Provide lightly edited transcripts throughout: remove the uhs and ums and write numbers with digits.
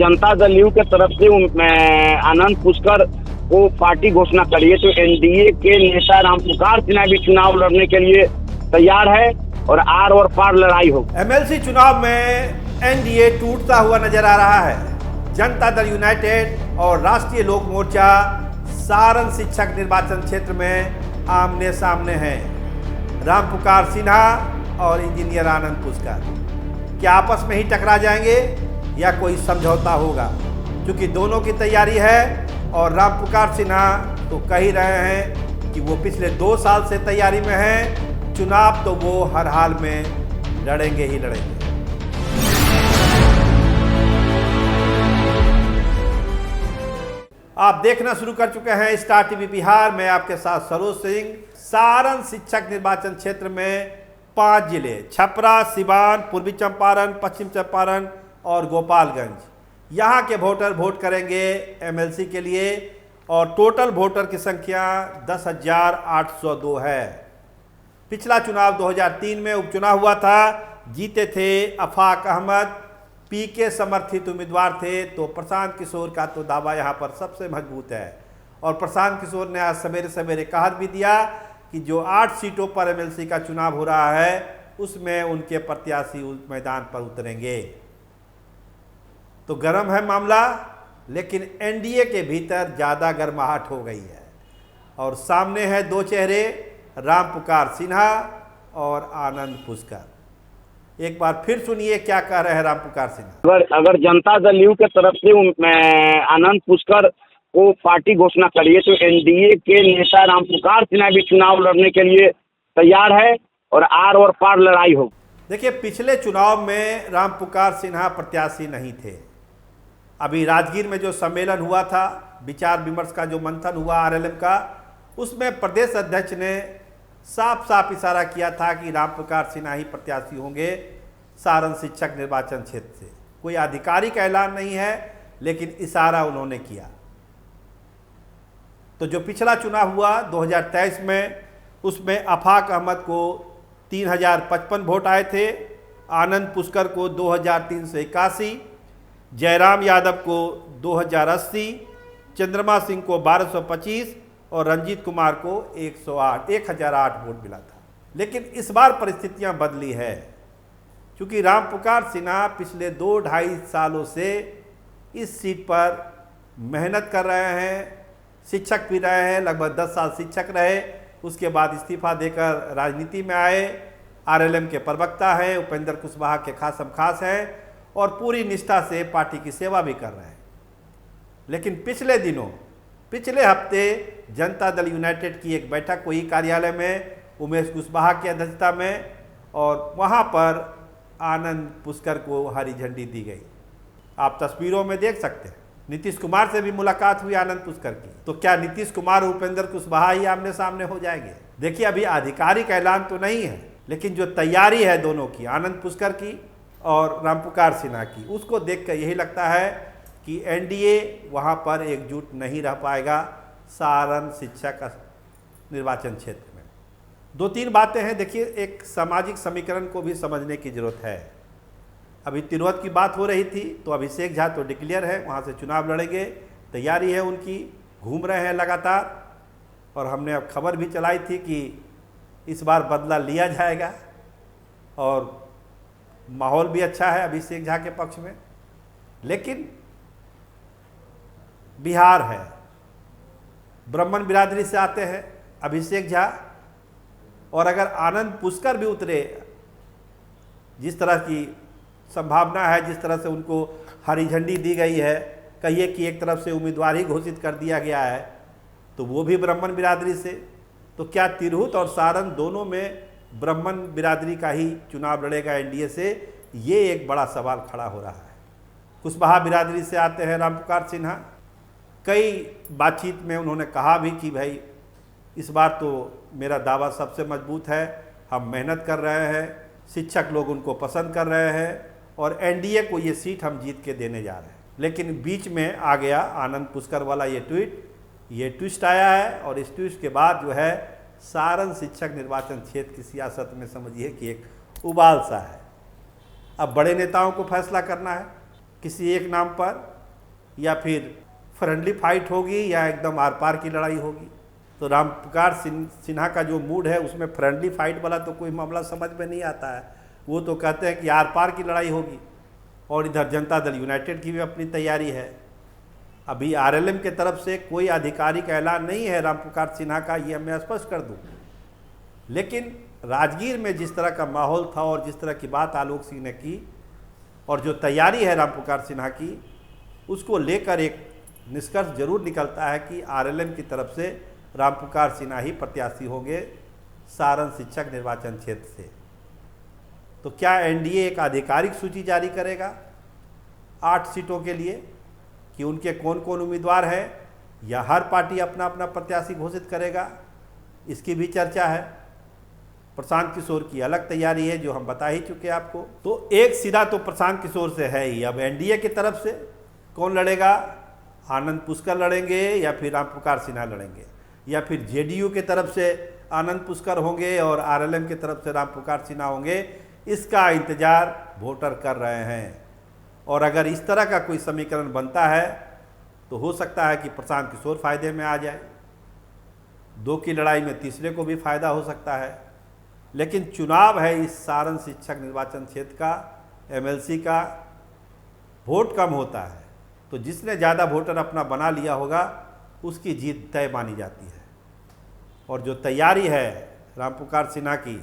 Janata Dal you के तरफ से आनंद पुष्कर को पार्टी घोषणा करी है, तो एनडीए के नेता रामपुकार सिन्हा भी चुनाव लड़ने के लिए तैयार है और आर और पार लड़ाई हो। एमएलसी चुनाव में एनडीए टूटता हुआ नजर आ रहा है। जनता दल यूनाइटेड और राष्ट्रीय लोक मोर्चा सारण शिक्षक निर्वाचन क्षेत्र में आमने सामने हैं। रामपुकार सिन्हा और इंजीनियर आनंद पुष्कर क्या आपस में ही टकरा जाएंगे या कोई समझौता होगा? क्योंकि दोनों की तैयारी है और रामपुकार सिन्हा तो कह ही रहे हैं कि वो पिछले 2 साल से तैयारी में हैं। चुनाव तो वो हर हाल में लड़ेंगे ही लड़ेंगे। आप देखना शुरू कर चुके हैं स्टार टीवी बिहार में, आपके साथ सरोज सिंह। सारण शिक्षक निर्वाचन क्षेत्र में 5 जिले छपरा, सिवान, पूर्वी चंपारण, पश्चिम चंपारण और गोपालगंज, यहाँ के वोटर वोट करेंगे एमएलसी के लिए और टोटल वोटर की संख्या 10,802 है। पिछला चुनाव 2003 में उपचुनाव हुआ था, जीते थे अफाक अहमद, पीके समर्थित उम्मीदवार थे। तो प्रशांत किशोर का तो दावा यहाँ पर सबसे मजबूत है और प्रशांत किशोर ने आज सवेरे सवेरे कहा भी दिया कि जो 8 सीटों पर एमएलसी का चुनाव हो रहा है उसमें उनके प्रत्याशी उस मैदान पर उतरेंगे। तो गर्म है मामला, लेकिन एनडीए के भीतर ज़्यादा गर्माहट हो गई है और सामने है 2 चेहरे, रामपुकार सिन्हा और आनंद पुष्कर। एक बार फिर सुनिए क्या कह रहे हैं रामपुकार सिन्हा। अगर जनता दल यू के तरफ से आनंद पुष्कर को पार्टी घोषणा करी है, तो एनडीए के नेता रामपुकार सिन्हा भी चुनाव लड़ने के लिए तैयार है और आर और पार लड़ाई हो। देखिए, पिछले चुनाव में रामपुकार सिन्हा प्रत्याशी नहीं थे। अभी राजगीर में जो सम्मेलन हुआ था, विचार विमर्श का जो मंथन हुआ आरएलएम का, उसमें प्रदेश अध्यक्ष ने साफ साफ इशारा किया था कि रामपुकार सिन्हा ही प्रत्याशी होंगे सारण शिक्षक निर्वाचन क्षेत्र से। कोई आधिकारिक ऐलान नहीं है, लेकिन इशारा उन्होंने किया। तो जो पिछला चुनाव हुआ 2023 में, उसमें अफाक अहमद को 3055 वोट आए थे, आनंद पुष्कर को 2381, जयराम यादव को 2080, चंद्रमा सिंह को 1225 और रंजीत कुमार को 1008 वोट मिला था। लेकिन इस बार परिस्थितियां बदली है, क्योंकि रामपुकार सिन्हा पिछले 2-2.5 सालों से इस सीट पर मेहनत कर रहे हैं, शिक्षक भी रहे हैं, लगभग 10 साल शिक्षक रहे, उसके बाद इस्तीफा देकर राजनीति में आए। आरएलएम के प्रवक्ता हैं, उपेंद्र कुशवाहा के खासम खास हैं और पूरी निष्ठा से पार्टी की सेवा भी कर रहे हैं। लेकिन पिछले हफ्ते जनता दल यूनाइटेड की एक बैठक हुई कार्यालय में, उमेश कुशवाहा की अध्यक्षता में, और वहाँ पर आनंद पुष्कर को हरी झंडी दी गई। आप तस्वीरों में देख सकते हैं। नीतीश कुमार से भी मुलाकात हुई आनंद पुष्कर की। तो क्या नीतीश कुमार और उपेंद्र कुशवाहा ही आमने सामने हो जाएंगे? देखिए, अभी आधिकारिक ऐलान तो नहीं है, लेकिन जो तैयारी है दोनों की, आनंद पुष्कर की और रामपुकार सिन्हा की, उसको देखकर यही लगता है कि एनडीए वहाँ पर एकजुट नहीं रह पाएगा सारण शिक्षक निर्वाचन क्षेत्र में। 2-3 बातें हैं। देखिए, एक सामाजिक समीकरण को भी समझने की जरूरत है। अभी तिरहुत की बात हो रही थी, तो अभिषेक झा तो डिक्लेयर है, वहाँ से चुनाव लड़ेंगे, तैयारी है उनकी, घूम रहे हैं लगातार। और हमने अब खबर भी चलाई थी कि इस बार बदला लिया जाएगा और माहौल भी अच्छा है अभिषेक झा के पक्ष में। लेकिन बिहार है, ब्राह्मण बिरादरी से आते हैं अभिषेक झा, और अगर आनंद पुष्कर भी उतरे, जिस तरह की संभावना है, जिस तरह से उनको हरी झंडी दी गई है, कहिए कि एक तरफ से उम्मीदवार ही घोषित कर दिया गया है, तो वो भी ब्राह्मण बिरादरी से, तो क्या तिरहुत और सारण दोनों में ब्राह्मण बिरादरी का ही चुनाव लड़ेगा एनडीए से? ये एक बड़ा सवाल खड़ा हो रहा है। कुशवाहा बिरादरी से आते हैं रामपुकार सिन्हा। कई बातचीत में उन्होंने कहा भी कि भाई इस बार तो मेरा दावा सबसे मजबूत है, हम मेहनत कर रहे हैं, शिक्षक लोग उनको पसंद कर रहे हैं और एनडीए को ये सीट हम जीत के देने जा रहे हैं। लेकिन बीच में आ गया आनंद पुष्कर वाला ये ट्विस्ट आया है और इस ट्विस्ट के बाद जो है सारण शिक्षक निर्वाचन क्षेत्र की सियासत में समझिए कि एक उबाल सा है। अब बड़े नेताओं को फैसला करना है किसी एक नाम पर, या फिर फ्रेंडली फाइट होगी या एकदम आर पार की लड़ाई होगी। तो रामपुकार सिन्हा का जो मूड है उसमें फ्रेंडली फाइट वाला तो कोई मामला समझ में नहीं आता है। वो तो कहते हैं कि आर पार की लड़ाई होगी। और इधर जनता दल यूनाइटेड की भी अपनी तैयारी है। अभी आरएलएम के तरफ से कोई आधिकारिक ऐलान नहीं है रामपुकार सिन्हा का, ये मैं स्पष्ट कर दूं। लेकिन राजगीर में जिस तरह का माहौल था और जिस तरह की बात आलोक सिंह ने की और जो तैयारी है रामपुकार सिन्हा की, उसको लेकर एक निष्कर्ष जरूर निकलता है कि आरएलएम की तरफ से रामपुकार सिन्हा ही प्रत्याशी होंगे सारण शिक्षक निर्वाचन क्षेत्र से। तो क्या एनडीए एक आधिकारिक सूची जारी करेगा 8 सीटों के लिए कि उनके कौन कौन उम्मीदवार हैं, या हर पार्टी अपना अपना प्रत्याशी घोषित करेगा, इसकी भी चर्चा है। प्रशांत किशोर की अलग तैयारी है जो हम बता ही चुके आपको। तो एक सीधा तो प्रशांत किशोर से है ही। अब एनडीए की तरफ से कौन लड़ेगा, आनंद पुष्कर लड़ेंगे या फिर रामपुकार सिन्हा लड़ेंगे, या फिर जेडीयू की तरफ से आनंद पुष्कर होंगे और आरएलएम की तरफ से रामपुकार सिन्हा होंगे, इसका इंतजार वोटर कर रहे हैं। और अगर इस तरह का कोई समीकरण बनता है तो हो सकता है कि प्रशांत किशोर फायदे में आ जाए। 2 की लड़ाई में तीसरे को भी फायदा हो सकता है। लेकिन चुनाव है इस सारण शिक्षक निर्वाचन क्षेत्र का, एमएलसी का, वोट कम होता है तो जिसने ज़्यादा वोटर अपना बना लिया होगा उसकी जीत तय मानी जाती है। और जो तैयारी है रामपुकार सिन्हा की,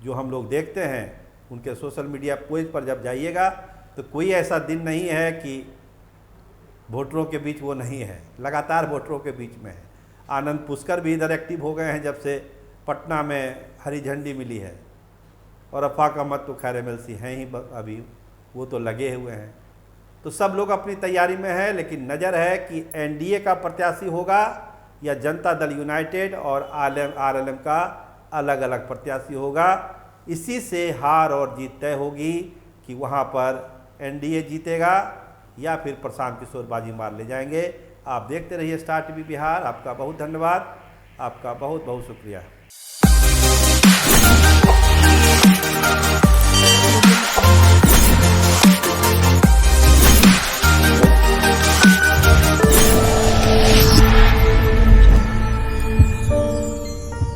जो हम लोग देखते हैं उनके सोशल मीडिया पेज पर जब जाइएगा तो कोई ऐसा दिन नहीं है कि वोटरों के बीच वो नहीं है, लगातार वोटरों के बीच में है। आनंद पुष्कर भी इधर एक्टिव हो गए हैं जब से पटना में हरी झंडी मिली है। और अफाक अहमद तो खैर एमएलसी हैं ही अभी, वो तो लगे हुए हैं। तो सब लोग अपनी तैयारी में है। लेकिन नज़र है कि एनडीए का प्रत्याशी होगा या जनता दल यूनाइटेड और आरएलएम का अलग अलग प्रत्याशी होगा। इसी से हार और जीत तय होगी कि वहाँ पर एनडीए जीतेगा या फिर प्रशांत किशोर बाजी मार ले जाएंगे। आप देखते रहिए स्टार टीवी बिहार। आपका बहुत धन्यवाद, आपका बहुत बहुत शुक्रिया।